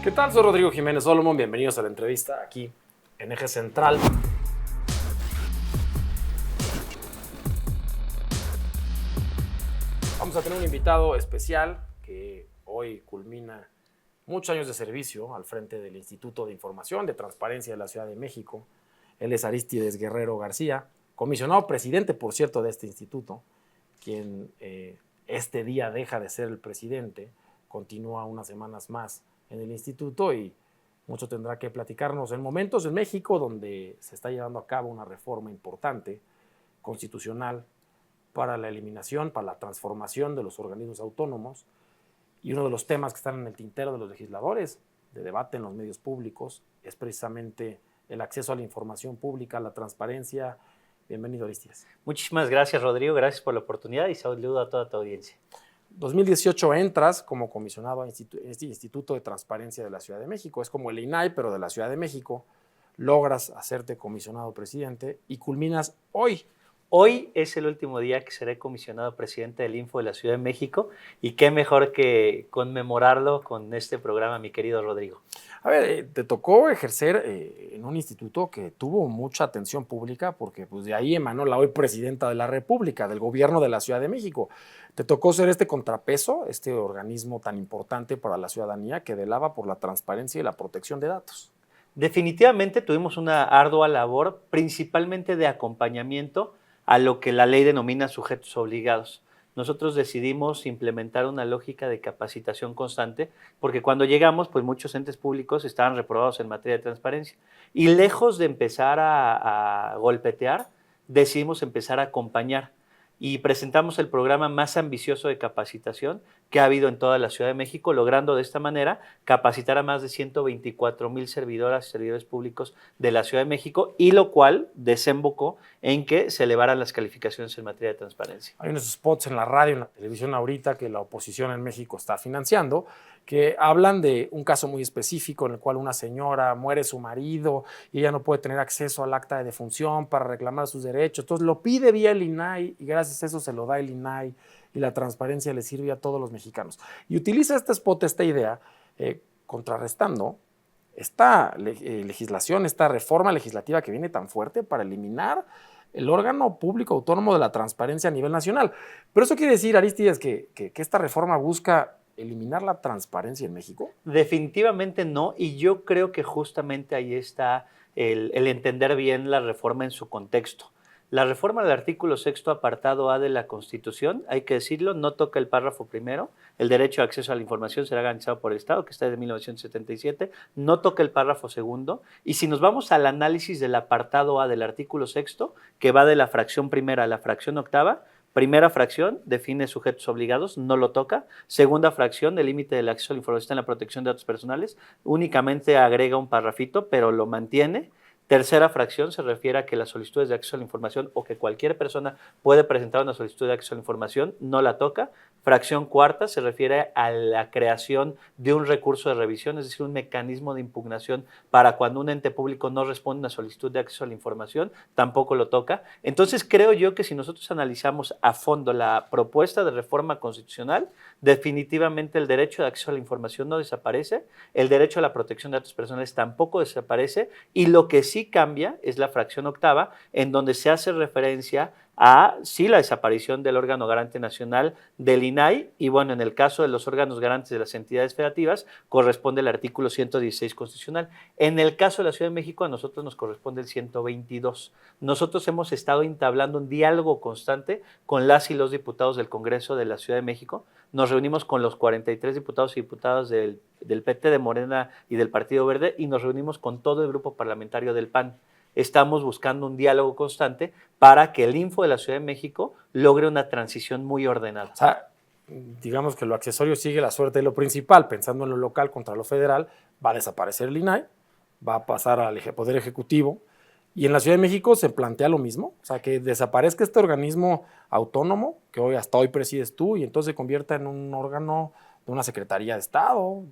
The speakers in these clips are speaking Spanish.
¿Qué tal? Soy Rodrigo Jiménez Solomon, bienvenidos a la entrevista aquí en Eje Central. Vamos a tener un invitado especial que hoy culmina muchos años de servicio al frente del Instituto de Información de Transparencia de la Ciudad de México. Él es Arístides Guerrero García, comisionado presidente, por cierto, de este instituto, quien este día deja de ser el presidente, continúa unas semanas más en el instituto y mucho tendrá que platicarnos en momentos en México donde se está llevando a cabo una reforma importante, constitucional, para la eliminación, para la transformación de los organismos autónomos. Y uno de los temas que están en el tintero de los legisladores, de debate en los medios públicos, es precisamente el acceso a la información pública, la transparencia. Bienvenido, Arístides. Muchísimas gracias, Rodrigo. Gracias por la oportunidad y saludo a toda tu audiencia. 2018 entras como comisionado a este Instituto de Transparencia de la Ciudad de México. Es como el INAI, pero de la Ciudad de México. Logras hacerte comisionado presidente y culminas hoy. Hoy es el último día que seré comisionado presidente del Info de la Ciudad de México y qué mejor que conmemorarlo con este programa, mi querido Rodrigo. A ver, te tocó ejercer en un instituto que tuvo mucha atención pública porque pues, de ahí emanó la hoy presidenta de la República, del gobierno de la Ciudad de México. Te tocó ser este contrapeso, este organismo tan importante para la ciudadanía que velaba por la transparencia y la protección de datos. Definitivamente tuvimos una ardua labor, principalmente de acompañamiento a lo que la ley denomina sujetos obligados. Nosotros decidimos implementar una lógica de capacitación constante porque cuando llegamos, pues muchos entes públicos estaban reprobados en materia de transparencia. Y lejos de empezar a golpetear, decidimos empezar a acompañar. Y presentamos el programa más ambicioso de capacitación que ha habido en toda la Ciudad de México, logrando de esta manera capacitar a más de 124,000 servidoras y servidores públicos de la Ciudad de México, y lo cual desembocó en que se elevaran las calificaciones en materia de transparencia. Hay unos spots en la radio, en la televisión ahorita que la oposición en México está financiando, que hablan de un caso muy específico en el cual una señora muere su marido y ella no puede tener acceso al acta de defunción para reclamar sus derechos. Entonces lo pide vía el INAI y gracias a eso se lo da el INAI y la transparencia le sirve a todos los mexicanos. Y utiliza este spot, esta idea, contrarrestando esta legislación, esta reforma legislativa que viene tan fuerte para eliminar el órgano público autónomo de la transparencia a nivel nacional. Pero eso quiere decir, Arístides, que esta reforma busca eliminar la transparencia en México. Definitivamente no, y yo creo que justamente ahí está el entender bien la reforma en su contexto. La reforma del artículo 6º apartado A de la Constitución, hay que decirlo, no toca el párrafo primero, el derecho a acceso a la información será garantizado por el Estado, que está desde 1977, no toca el párrafo segundo, y si nos vamos al análisis del apartado A del artículo 6º, que va de la fracción primera a la fracción octava, primera fracción define sujetos obligados, no lo toca. Segunda fracción, el límite del acceso a la información en la protección de datos personales, únicamente agrega un parrafito, pero lo mantiene. Tercera fracción se refiere a que las solicitudes de acceso a la información o que cualquier persona puede presentar una solicitud de acceso a la información, no la toca. Fracción cuarta se refiere a la creación de un recurso de revisión, es decir, un mecanismo de impugnación para cuando un ente público no responde a una solicitud de acceso a la información, tampoco lo toca. Entonces creo yo que si nosotros analizamos a fondo la propuesta de reforma constitucional, definitivamente el derecho de acceso a la información no desaparece, el derecho a la protección de datos personales tampoco desaparece, y lo que sí cambia es la fracción octava, en donde se hace referencia a sí la desaparición del órgano garante nacional del INAI, y bueno, en el caso de los órganos garantes de las entidades federativas corresponde el artículo 116 constitucional. En el caso de la Ciudad de México a nosotros nos corresponde el 122. Nosotros hemos estado entablando un diálogo constante con las y los diputados del Congreso de la Ciudad de México. Nos reunimos con los 43 diputados y diputadas del PT, de Morena y del Partido Verde, y nos reunimos con todo el grupo parlamentario del PAN. Estamos buscando un diálogo constante para que el Info de la Ciudad de México logre una transición muy ordenada. O sea, digamos que lo accesorio sigue la suerte de lo principal, pensando en lo local contra lo federal, va a desaparecer el INAI, va a pasar al Poder Ejecutivo, y en la Ciudad de México se plantea lo mismo, o sea, que desaparezca este organismo autónomo, que hasta hoy presides tú, y entonces se convierta en un órgano de una Secretaría de Estado.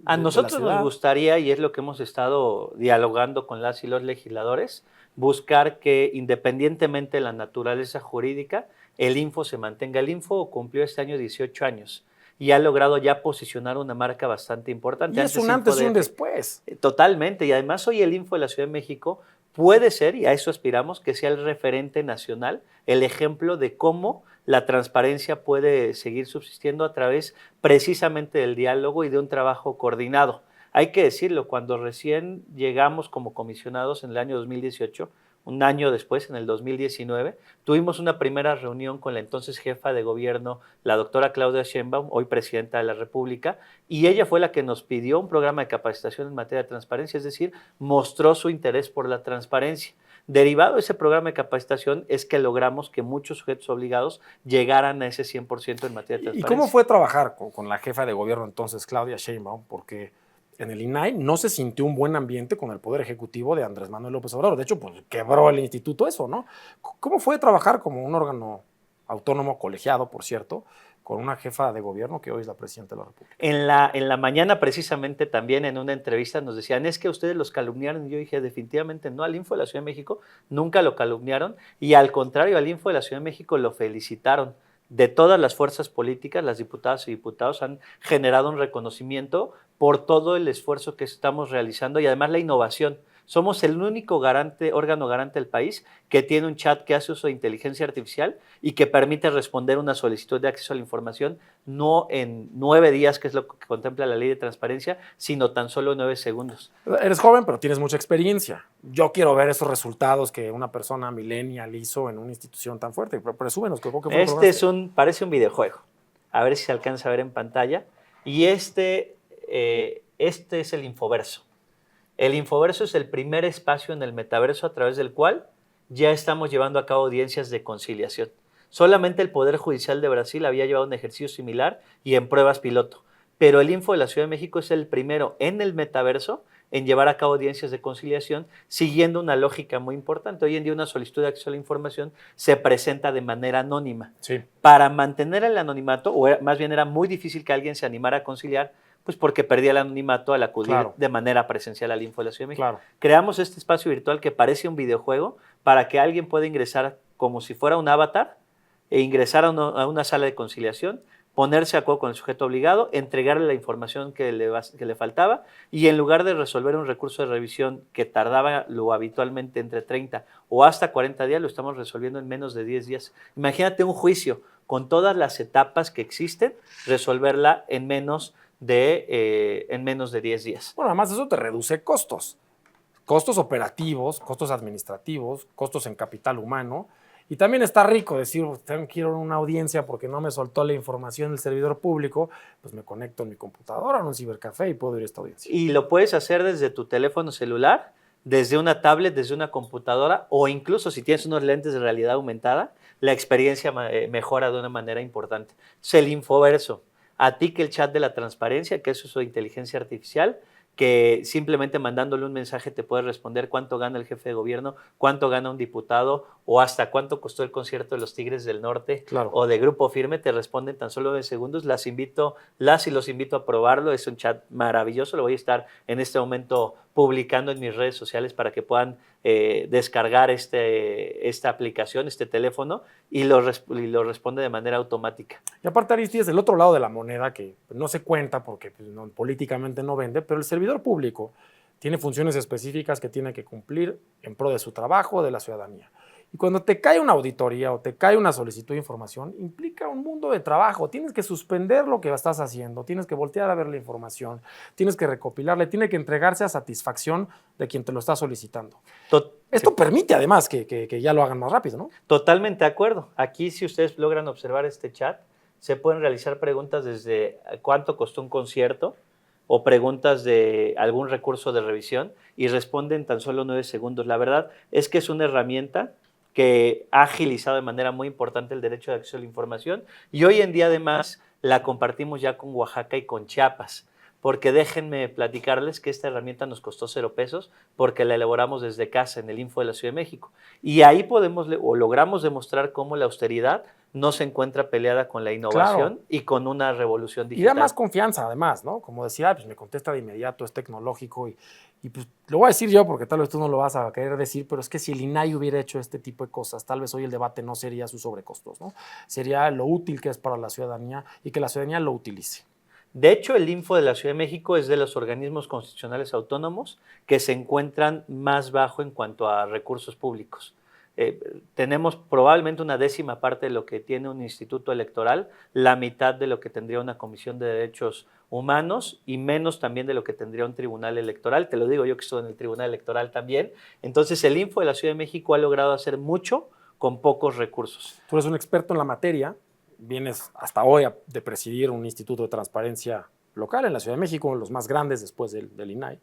A nosotros nos gustaría, y es lo que hemos estado dialogando con las y los legisladores, buscar que independientemente de la naturaleza jurídica, el Info se mantenga. El Info cumplió este año 18 años. y ha logrado ya posicionar una marca bastante importante. Y es un antes y un después. Totalmente, y además hoy el Info de la Ciudad de México puede ser, y a eso aspiramos, que sea el referente nacional, el ejemplo de cómo la transparencia puede seguir subsistiendo a través precisamente del diálogo y de un trabajo coordinado. Hay que decirlo, cuando recién llegamos como comisionados en el año 2018, un año después, en el 2019, tuvimos una primera reunión con la entonces jefa de gobierno, la doctora Claudia Sheinbaum, hoy presidenta de la República, y ella fue la que nos pidió un programa de capacitación en materia de transparencia, es decir, mostró su interés por la transparencia. Derivado de ese programa de capacitación es que logramos que muchos sujetos obligados llegaran a ese 100% en materia de transparencia. ¿Y cómo fue trabajar con la jefa de gobierno entonces, Claudia Sheinbaum? Porque en el INAI no se sintió un buen ambiente con el Poder Ejecutivo de Andrés Manuel López Obrador. De hecho, pues quebró el instituto eso, ¿no? ¿Cómo fue trabajar como un órgano autónomo, colegiado, por cierto, con una jefa de gobierno que hoy es la presidenta de la República? En la mañana, precisamente, también en una entrevista nos decían, es que ustedes los calumniaron. Y yo dije, definitivamente no, al Info de la Ciudad de México nunca lo calumniaron, y al contrario, al Info de la Ciudad de México lo felicitaron. De todas las fuerzas políticas, las diputadas y diputados han generado un reconocimiento por todo el esfuerzo que estamos realizando y además la innovación. Somos el único órgano garante del país que tiene un chat que hace uso de inteligencia artificial y que permite responder una solicitud de acceso a la información no en 9 días, que es lo que contempla la ley de transparencia, sino tan solo en 9 segundos. Eres joven, pero tienes mucha experiencia. Yo quiero ver esos resultados que una persona millennial hizo en una institución tan fuerte. Presúmenos, ¿qué fue lo que parece un videojuego. A ver si se alcanza a ver en pantalla. Y este es el Infoverso. El Infoverso es el primer espacio en el metaverso a través del cual ya estamos llevando a cabo audiencias de conciliación. Solamente el Poder Judicial de Brasil había llevado un ejercicio similar y en pruebas piloto. Pero el Info de la Ciudad de México es el primero en el metaverso en llevar a cabo audiencias de conciliación siguiendo una lógica muy importante. Hoy en día una solicitud de acceso a la información se presenta de manera anónima. Sí. Para mantener el anonimato, más bien era muy difícil que alguien se animara a conciliar, pues porque perdía el anonimato al acudir de manera presencial al Info de la Ciudad de México. Claro. Creamos este espacio virtual que parece un videojuego para que alguien pueda ingresar como si fuera un avatar e ingresar a una sala de conciliación, ponerse a acuerdo con el sujeto obligado, entregarle la información que le faltaba, y en lugar de resolver un recurso de revisión que tardaba lo habitualmente entre 30 o hasta 40 días, lo estamos resolviendo en menos de 10 días. Imagínate un juicio con todas las etapas que existen, resolverla en menos de 10 días. Bueno, además eso te reduce costos operativos, costos administrativos, costos en capital humano. Y también está rico decir, tengo que ir a una audiencia porque no me soltó la información del servidor público, pues me conecto en mi computadora, en un cibercafé y puedo ir a esta audiencia. Y lo puedes hacer desde tu teléfono celular, desde una tablet, desde una computadora, o incluso si tienes unos lentes de realidad aumentada, la experiencia mejora de una manera importante. Es el Infoverso. A ti que el chat de la transparencia, que es uso de inteligencia artificial, que simplemente mandándole un mensaje te puede responder cuánto gana el jefe de gobierno, cuánto gana un diputado o hasta cuánto costó el concierto de los Tigres del Norte o de Grupo Firme, te responden tan solo 9 segundos. Las y los invito a probarlo, es un chat maravilloso, lo voy a estar en este momento publicando en mis redes sociales para que puedan descargar esta aplicación, este teléfono, y lo responde de manera automática. Y aparte, Aristides, del otro lado de la moneda, que no se cuenta porque políticamente no vende, pero el servidor público tiene funciones específicas que tiene que cumplir en pro de su trabajo, de la ciudadanía. Y cuando te cae una auditoría o te cae una solicitud de información, implica un mundo de trabajo. Tienes que suspender lo que estás haciendo, tienes que voltear a ver la información, tienes que recopilarla, tiene que entregarse a satisfacción de quien te lo está solicitando. Esto permite además que ya lo hagan más rápido, ¿no? Totalmente de acuerdo. Aquí, si ustedes logran observar este chat, se pueden realizar preguntas desde cuánto costó un concierto o preguntas de algún recurso de revisión y responden tan solo 9 segundos. La verdad es que es una herramienta que ha agilizado de manera muy importante el derecho de acceso a la información, y hoy en día además la compartimos ya con Oaxaca y con Chiapas, porque déjenme platicarles que esta herramienta nos costó 0 pesos porque la elaboramos desde casa en el Info de la Ciudad de México, y ahí logramos demostrar cómo la austeridad no se encuentra peleada con la innovación y con una revolución Y digital. da más confianza, además, ¿no? Como decía, pues me contesta de inmediato, es tecnológico y pues lo voy a decir yo porque tal vez tú no lo vas a querer decir, pero es que si el INAI hubiera hecho este tipo de cosas, tal vez hoy el debate no sería sus sobrecostos, ¿no? Sería lo útil que es para la ciudadanía y que la ciudadanía lo utilice. De hecho, el Info de la Ciudad de México es de los organismos constitucionales autónomos que se encuentran más bajo en cuanto a recursos públicos. Tenemos probablemente una 10ª parte de lo que tiene un instituto electoral, la mitad de lo que tendría una comisión de derechos humanos y menos también de lo que tendría un tribunal electoral. Te lo digo yo que estoy en el tribunal electoral también. Entonces, el Info de la Ciudad de México ha logrado hacer mucho con pocos recursos. Tú eres un experto en la materia, vienes hasta hoy de presidir un instituto de transparencia local en la Ciudad de México, los más grandes después del INAI.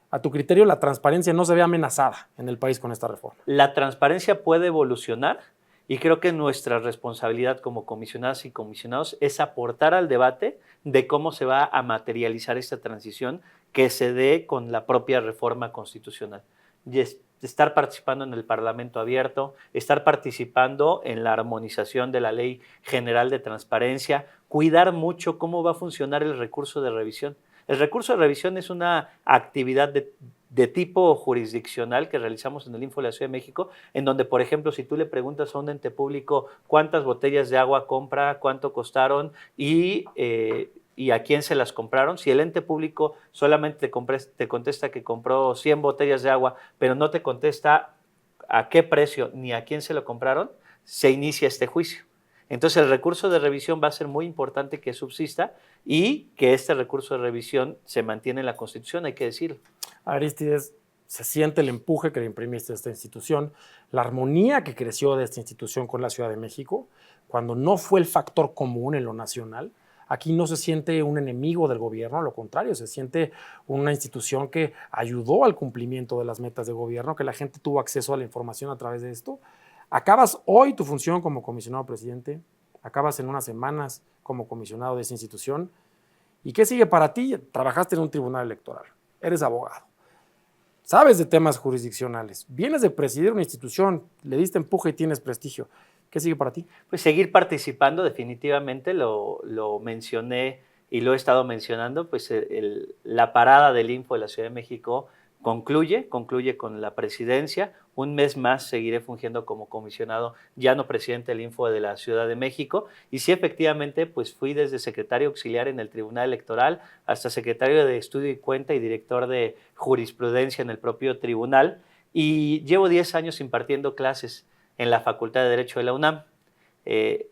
A tu criterio, la transparencia no se ve amenazada en el país con esta reforma. La transparencia puede evolucionar y creo que nuestra responsabilidad como comisionadas y comisionados es aportar al debate de cómo se va a materializar esta transición que se dé con la propia reforma constitucional. Y estar participando en el Parlamento abierto, estar participando en la armonización de la Ley General de Transparencia, cuidar mucho cómo va a funcionar el recurso de revisión. El recurso de revisión es una actividad de tipo jurisdiccional que realizamos en el Info de la Ciudad de México, en donde, por ejemplo, si tú le preguntas a un ente público cuántas botellas de agua compra, cuánto costaron y a quién se las compraron, si el ente público solamente te contesta que compró 100 botellas de agua, pero no te contesta a qué precio ni a quién se lo compraron, se inicia este juicio. Entonces el recurso de revisión va a ser muy importante que subsista y que este recurso de revisión se mantiene en la Constitución, hay que decirlo. Arístides, se siente el empuje que le imprimiste a esta institución, la armonía que creció de esta institución con la Ciudad de México, cuando no fue el factor común en lo nacional. Aquí no se siente un enemigo del gobierno, a lo contrario, se siente una institución que ayudó al cumplimiento de las metas de gobierno, que la gente tuvo acceso a la información a través de esto. Acabas hoy tu función como comisionado presidente, acabas en unas semanas como comisionado de esa institución. ¿Y qué sigue para ti? Trabajaste en un tribunal electoral, eres abogado, sabes de temas jurisdiccionales, vienes de presidir una institución, le diste empuje y tienes prestigio. ¿Qué sigue para ti? Pues seguir participando, definitivamente, lo mencioné y lo he estado mencionando, pues la parada del Info de la Ciudad de México concluye con la presidencia. Un mes más seguiré fungiendo como comisionado, ya no presidente del Info de la Ciudad de México. Y sí, efectivamente, pues fui desde secretario auxiliar en el Tribunal Electoral hasta secretario de Estudio y Cuenta y director de jurisprudencia en el propio tribunal. Y llevo 10 años impartiendo clases en la Facultad de Derecho de la UNAM.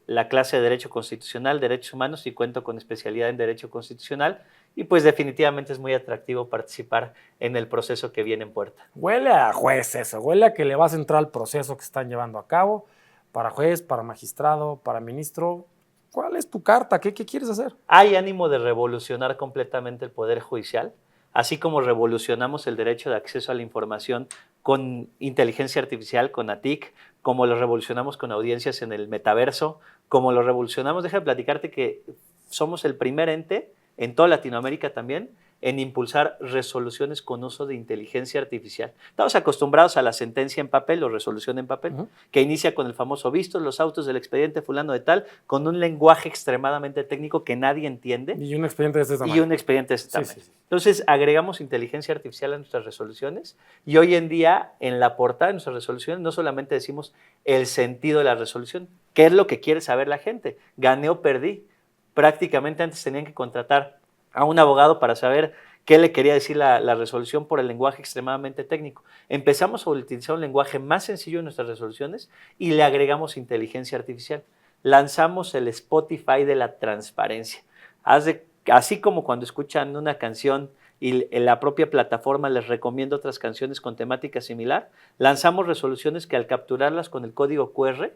La clase de Derecho Constitucional, Derechos Humanos y cuento con especialidad en Derecho Constitucional y pues definitivamente es muy atractivo participar en el proceso que viene en puerta. Huele a juez eso, huele a que le vas a entrar al proceso que están llevando a cabo para juez, para magistrado, para ministro. ¿Cuál es tu carta? ¿Qué quieres hacer? Hay ánimo de revolucionar completamente el Poder Judicial, así como revolucionamos el derecho de acceso a la información con inteligencia artificial, con ATIC, como lo revolucionamos con audiencias en el metaverso, como lo revolucionamos, déjame platicarte que somos el primer ente en toda Latinoamérica también en impulsar resoluciones con uso de inteligencia artificial. Estamos acostumbrados a la sentencia en papel o resolución en papel, que inicia con el famoso vistos los autos del expediente fulano de tal, con un lenguaje extremadamente técnico que nadie entiende. Y un expediente de este tamaño. Y un expediente de este tamaño. Sí. Entonces, agregamos inteligencia artificial a nuestras resoluciones y hoy en día, en la portada de nuestras resoluciones, no solamente decimos el sentido de la resolución, qué es lo que quiere saber la gente, gané o perdí. Prácticamente antes tenían que contratar a un abogado para saber qué le quería decir la resolución por el lenguaje extremadamente técnico. Empezamos a utilizar un lenguaje más sencillo en nuestras resoluciones y le agregamos inteligencia artificial. Lanzamos el Spotify de la transparencia. Así como cuando escuchan una canción y en la propia plataforma les recomienda otras canciones con temática similar, lanzamos resoluciones que al capturarlas con el código QR,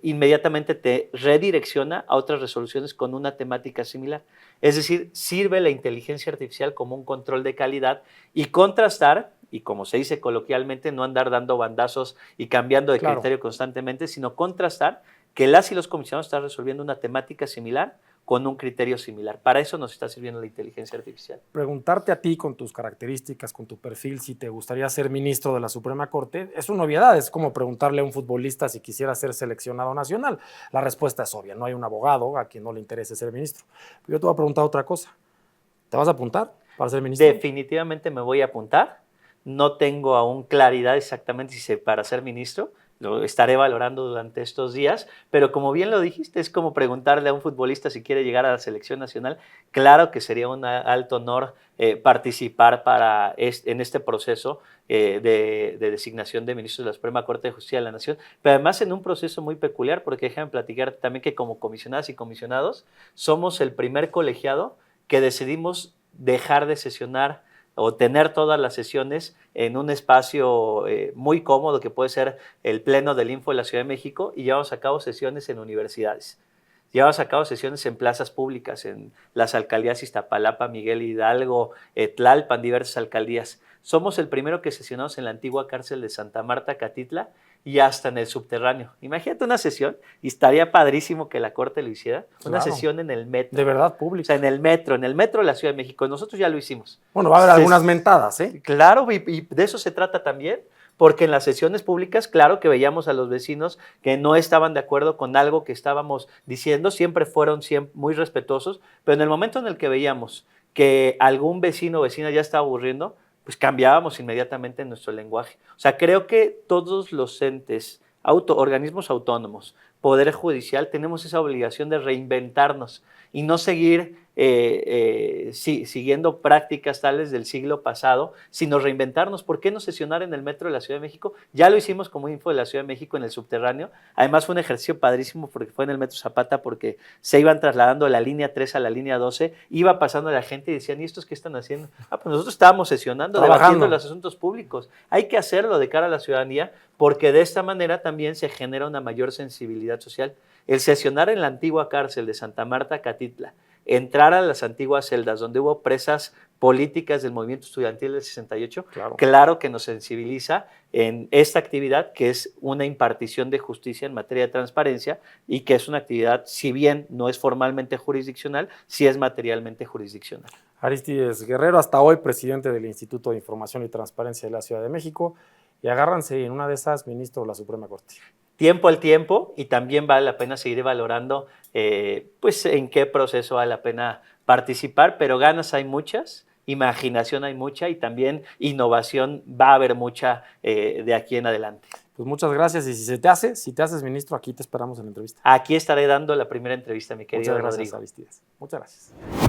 inmediatamente te redirecciona a otras resoluciones con una temática similar. Es decir, sirve la inteligencia artificial como un control de calidad y contrastar, y como se dice coloquialmente, no andar dando bandazos y cambiando de criterio constantemente, sino contrastar que las y los comisionados están resolviendo una temática similar con un criterio similar. Para eso nos está sirviendo la inteligencia artificial. Preguntarte a ti, con tus características, con tu perfil, si te gustaría ser ministro de la Suprema Corte, es una obviedad. Es como preguntarle a un futbolista si quisiera ser seleccionado nacional. La respuesta es obvia. No hay un abogado a quien no le interese ser ministro. Pero yo te voy a preguntar otra cosa. ¿Te vas a apuntar para ser ministro? Definitivamente me voy a apuntar. No tengo aún claridad exactamente si para ser ministro. Lo estaré valorando durante estos días, pero como bien lo dijiste, es como preguntarle a un futbolista si quiere llegar a la selección nacional. Claro que sería un alto honor participar en este proceso de designación de ministros de la Suprema Corte de Justicia de la Nación, pero además en un proceso muy peculiar, porque déjame platicar también que como comisionadas y comisionados somos el primer colegiado que decidimos dejar de sesionar o tener todas las sesiones en un espacio muy cómodo que puede ser el Pleno del Info de la Ciudad de México, y llevamos a cabo sesiones en universidades. Llevamos a cabo sesiones en plazas públicas, en las alcaldías Iztapalapa, Miguel Hidalgo, Tlalpan, diversas alcaldías. Somos el primero que sesionamos en la antigua cárcel de Santa Marta, Catitla, y hasta en el subterráneo. Imagínate una sesión, y estaría padrísimo que la Corte lo hiciera, una sesión en el metro. De verdad, pública. O sea, en el metro de la Ciudad de México. Nosotros ya lo hicimos. Bueno, va a haber algunas mentadas, ¿eh? Claro, y de eso se trata también, porque en las sesiones públicas, claro que veíamos a los vecinos que no estaban de acuerdo con algo que estábamos diciendo, siempre fueron muy respetuosos, pero en el momento en el que veíamos que algún vecino o vecina ya estaba aburriendo, pues cambiábamos inmediatamente nuestro lenguaje. O sea, creo que todos los entes, organismos autónomos, Poder Judicial, tenemos esa obligación de reinventarnos y no seguir siguiendo prácticas tales del siglo pasado, sino reinventarnos. ¿Por qué no sesionar en el metro de la Ciudad de México? Ya lo hicimos como Info de la Ciudad de México en el subterráneo. Además fue un ejercicio padrísimo porque fue en el metro Zapata, porque se iban trasladando de la línea 3 a la línea 12, iba pasando la gente y decían, ¿y estos qué están haciendo? Pues nosotros estábamos sesionando, debatiendo los asuntos públicos. Hay que hacerlo de cara a la ciudadanía, porque de esta manera también se genera una mayor sensibilidad social. El sesionar en la antigua cárcel de Santa Marta, Catitla, entrar a las antiguas celdas donde hubo presas políticas del movimiento estudiantil del 68, claro que nos sensibiliza en esta actividad, que es una impartición de justicia en materia de transparencia, y que es una actividad, si bien no es formalmente jurisdiccional, sí es materialmente jurisdiccional. Arístides Guerrero, hasta hoy presidente del Instituto de Información y Transparencia de la Ciudad de México, y agárranse en una de esas, ministro de la Suprema Corte. Tiempo al tiempo, y también vale la pena seguir valorando pues en qué proceso vale la pena participar, pero ganas hay muchas, imaginación hay mucha, y también innovación va a haber mucha de aquí en adelante. Pues muchas gracias, y si te haces ministro, aquí te esperamos en la entrevista. Aquí estaré dando la primera entrevista, mi querido Rodrigo. Muchas gracias, Arístides. Muchas gracias.